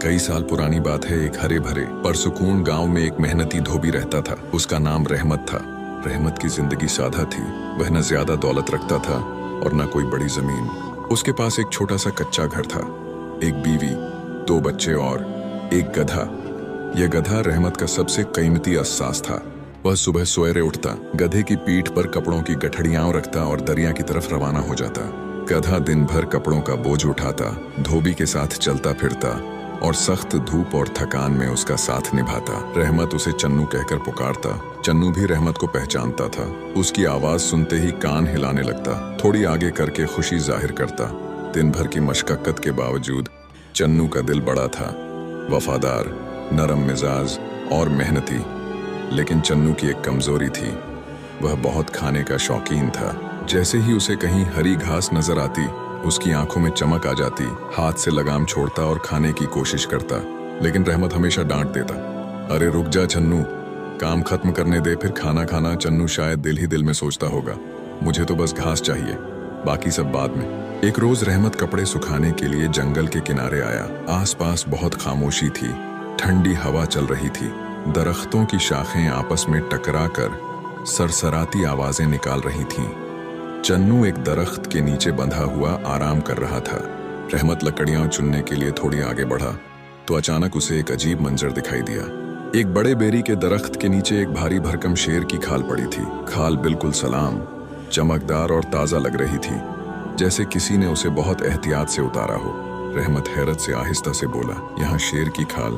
कई साल पुरानी बात है। एक हरे भरे परसुकून गांव में एक मेहनती धोबी रहता था। उसका नाम रहमत था। रहमत की जिंदगी सादा थी। वह न ज्यादा दौलत रखता था और न कोई बड़ी जमीन। उसके पास एक छोटा सा कच्चा घर था, एक बीवी, 2 बच्चे और एक गधा। यह गधा रहमत का सबसे कीमती अहसास था। वह सुबह सवेरे उठता, गधे की पीठ पर कपड़ों की गठड़ियां रखता और दरिया की तरफ रवाना हो जाता। गधा दिन भर कपड़ों का बोझ उठाता, धोबी के साथ चलता फिरता और सख्त धूप और थकान में उसका साथ निभाता। रहमत उसे चन्नू कहकर पुकारता। चन्नू भी रहमत को पहचानता था। उसकी आवाज सुनते ही कान हिलाने लगता, थोड़ी आगे करके खुशी जाहिर करता। दिन भर की मशक्कत के बावजूद चन्नू का दिल बड़ा था, वफादार, नरम मिजाज और मेहनती। लेकिन चन्नू की एक कमजोरी थी, वह बहुत खाने का शौकीन था। जैसे ही उसे कहीं हरी घास नजर आती, उसकी आंखों में चमक आ जाती। हाथ से लगाम छोड़ता और खाने की कोशिश करता, लेकिन रहमत हमेशा डांट देता। अरे रुक जा चन्नू, काम खत्म करने दे फिर खाना खाना। चन्नू शायद दिल ही दिल में सोचता होगा, मुझे तो बस घास चाहिए, बाकी सब बाद में। एक रोज रहमत कपड़े सुखाने के लिए जंगल के किनारे आया। आसपास बहुत खामोशी थी, ठंडी हवा चल रही थी। दरख्तों की शाखें आपस में टकराकर सरसराती आवाजें निकाल रही थीं। चन्नू एक दरख्त के नीचे बंधा हुआ आराम कर रहा था। रहमत लकड़ियां चुनने के लिए थोड़ी आगे बढ़ा तो अचानक उसे एक अजीब मंजर दिखाई दिया। एक बड़े बेरी के दरख्त के नीचे एक भारी भरकम शेर की खाल पड़ी थी। खाल बिल्कुल सलाम, चमकदार और ताजा लग रही थी, जैसे किसी ने उसे बहुत एहतियात से उतारा हो। रहमत हैरत से आहिस्ता से बोला, यहाँ शेर की खाल,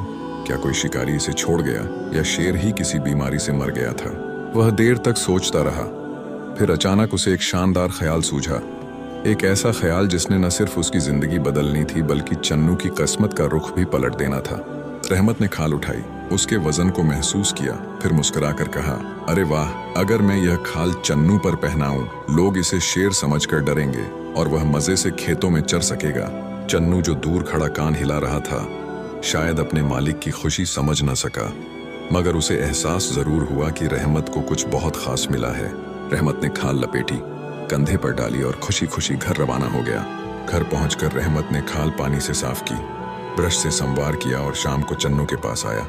क्या कोई शिकारी इसे छोड़ गया या शेर ही किसी बीमारी से मर गया था? वह देर तक सोचता रहा, फिर अचानक उसे एक शानदार ख्याल सूझा। एक ऐसा ख्याल जिसने न सिर्फ उसकी जिंदगी बदलनी थी बल्कि चन्नू की किस्मत का रुख भी पलट देना था। रहमत ने खाल उठाई, उसके वजन को महसूस किया, फिर मुस्कुराकर कहा, अरे वाह, अगर मैं यह खाल चन्नू पर पहनाऊं, लोग इसे शेर समझकर डरेंगे और वह मजे से खेतों में चर सकेगा। चन्नू जो दूर खड़ा कान हिला रहा था, शायद अपने मालिक की खुशी समझ न सका, मगर उसे एहसास जरूर हुआ कि रहमत को कुछ बहुत खास मिला है। रहमत ने खाल लपेटी, कंधे पर डाली और खुशी खुशी घर रवाना हो गया। घर पहुंचकर रहमत ने खाल पानी से साफ की, ब्रश से संवार किया और शाम को चन्नू के पास आया।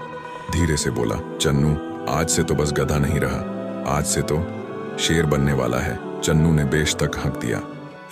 धीरे से बोला, चन्नू, आज से तो बस गधा नहीं रहा, आज से तो शेर बनने वाला है। चन्नू ने बेशतक हंक दिया।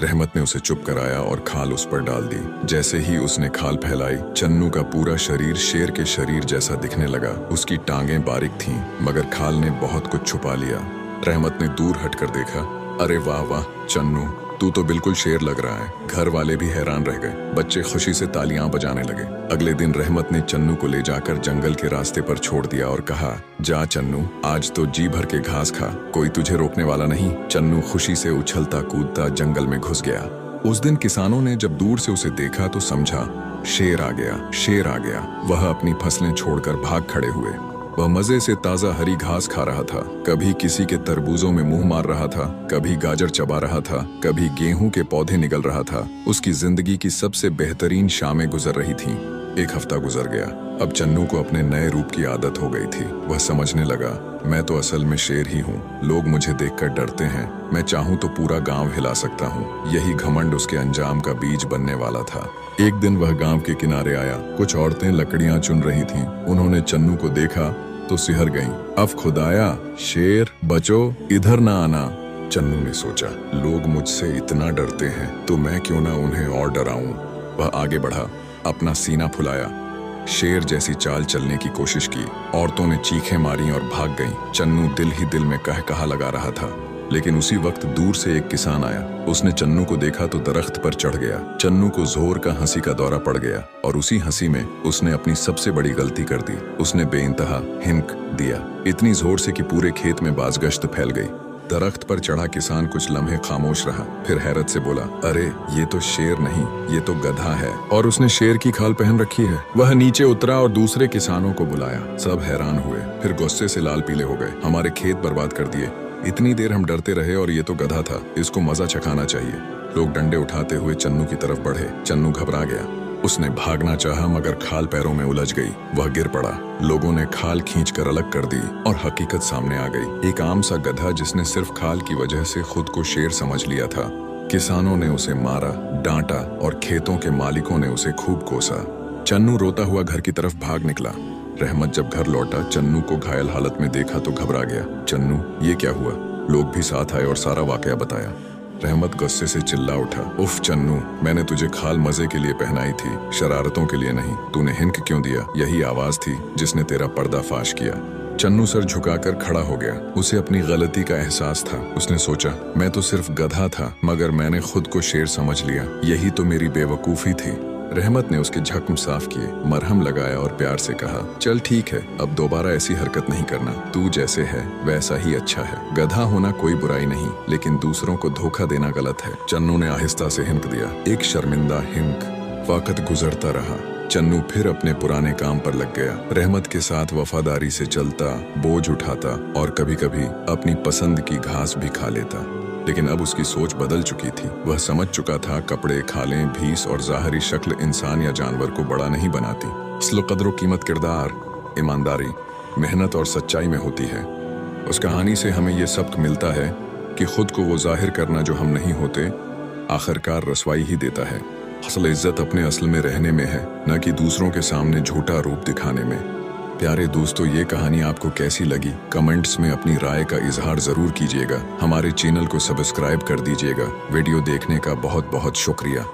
रहमत ने उसे चुप कराया और खाल उस पर डाल दी। जैसे ही उसने खाल फैलाई, चन्नू का पूरा शरीर शेर के शरीर जैसा दिखने लगा। उसकी टांगें बारीक थीं, मगर खाल ने बहुत कुछ छुपा लिया। रहमत ने दूर हटकर देखा, अरे वाह वाह चन्नू, तू तो बिल्कुल शेर लग रहा है। घर वाले भी हैरान रह गए, बच्चे खुशी से तालियां बजाने लगे। अगले दिन रहमत ने चन्नू को ले जाकर जंगल के रास्ते पर छोड़ दिया और कहा, जा चन्नू, आज तो जी भर के घास खा, कोई तुझे रोकने वाला नहीं। चन्नू खुशी से उछलता कूदता जंगल में घुस गया। उस दिन किसानों ने जब दूर से उसे देखा तो समझा, शेर आ गया, शेर आ गया। वह अपनी फसलें छोड़कर भाग खड़े हुए। वह मजे से ताजा हरी घास खा रहा था, कभी किसी के तरबूजों में मुंह मार रहा था, कभी गाजर चबा रहा था, कभी गेहूं के पौधे निगल रहा था। उसकी जिंदगी की सबसे बेहतरीन शामें गुजर रही थीं। एक हफ्ता गुजर गया। अब चन्नू को अपने नए रूप की आदत हो गई थी। वह समझने लगा, मैं तो असल में शेर ही हूँ। लोग मुझे देखकर डरते हैं, मैं चाहूँ तो पूरा गांव हिला सकता हूँ। यही घमंड उसके अंजाम का बीज बनने वाला था। एक दिन वह गांव के किनारे आया। कुछ औरतें लकड़ियां चुन रही थीं। उन्होंने चन्नू को देखा तो सिहर गईं। अफ खुदाया, शेर बचो, इधर ना आना। चन्नू ने सोचा, लोग मुझसे इतना डरते हैं तो मैं क्यों ना उन्हें और डराऊं। वह आगे बढ़ा, अपना सीना फुलाया, शेर जैसी चाल चलने की कोशिश की। औरतों ने चीखें मारी और भाग गईं। चन्नू दिल ही दिल में कह कहा लगा रहा था। लेकिन उसी वक्त दूर से एक किसान आया। उसने चन्नू को देखा तो दरख्त पर चढ़ गया। चन्नू को जोर का हंसी का दौरा पड़ गया और उसी हंसी में उसने अपनी सबसे बड़ी गलती कर दी। उसने बेइंतहा हिंक दिया, इतनी जोर से कि पूरे खेत में बाजगश्त फैल गई। दरख्त पर चढ़ा किसान कुछ लम्हे खामोश रहा, फिर हैरत से बोला, अरे ये तो शेर नहीं, ये तो गधा है और उसने शेर की खाल पहन रखी है। वह नीचे उतरा और दूसरे किसानों को बुलाया। सब हैरान हुए, फिर गुस्से से लाल पीले हो गए। हमारे खेत बर्बाद कर दिए, इतनी देर हम डरते रहे और ये तो गधा था, इसको मजा चखाना चाहिए। लोग डंडे उठाते हुए चन्नू की तरफ बढ़े। चन्नू घबरा गया। उसने भागना चाहा मगर खाल पैरों में उलझ गई। वह गिर पड़ा। लोगों ने खाल खींचकर अलग कर दी और हकीकत सामने आ गई। एक आम सा गधा जिसने सिर्फ खाल की वजह से खुद को शेर समझ लिया था। किसानों ने उसे मारा, डांटा और खेतों के मालिकों ने उसे खूब कोसा। चन्नू रोता हुआ घर की तरफ भाग निकला। रहमत जब घर लौटा, चन्नू को घायल हालत में देखा तो घबरा गया। चन्नू, ये क्या हुआ? लोग भी साथ आए और सारा वाकया बताया। रहमत गुस्से से चिल्ला उठा, उफ चन्नू, मैंने तुझे खाल मजे के लिए पहनाई थी, शरारतों के लिए नहीं। तूने हिंक क्यों दिया? यही आवाज थी जिसने तेरा पर्दाफाश किया। चन्नू सर झुकाकर खड़ा हो गया। उसे अपनी गलती का एहसास था। उसने सोचा, मैं तो सिर्फ गधा था, मगर मैंने खुद को शेर समझ लिया। यही तो मेरी बेवकूफी थी। रहमत ने उसके जख्म साफ किए, मरहम लगाया और प्यार से कहा, चल ठीक है, अब दोबारा ऐसी हरकत नहीं करना। तू जैसे है वैसा ही अच्छा है। गधा होना कोई बुराई नहीं, लेकिन दूसरों को धोखा देना गलत है। चन्नू ने आहिस्ता से हिंक दिया, एक शर्मिंदा हिंक। वक्त गुजरता रहा। चन्नू फिर अपने पुराने काम पर लग गया। रहमत के साथ वफादारी से चलता, बोझ उठाता और कभी कभी अपनी पसंद की घास भी खा लेता। लेकिन अब उसकी सोच बदल चुकी थी। वह समझ चुका था, कपड़े, खालें, भीस और ज़ाहरी शक्ल इंसान या जानवर को बड़ा नहीं बनाती। असल कदर कीमत किरदार, ईमानदारी, मेहनत और सच्चाई में होती है। उस कहानी से हमें ये सबक मिलता है कि खुद को वो जाहिर करना जो हम नहीं होते, आखिरकार रसवाई ही देता है। असल इज्जत अपने असल में रहने में है, न कि दूसरों के सामने झूठा रूप दिखाने में। प्यारे दोस्तों, ये कहानी आपको कैसी लगी? कमेंट्स में अपनी राय का इजहार जरूर कीजिएगा। हमारे चैनल को सब्सक्राइब कर दीजिएगा। वीडियो देखने का बहुत बहुत शुक्रिया।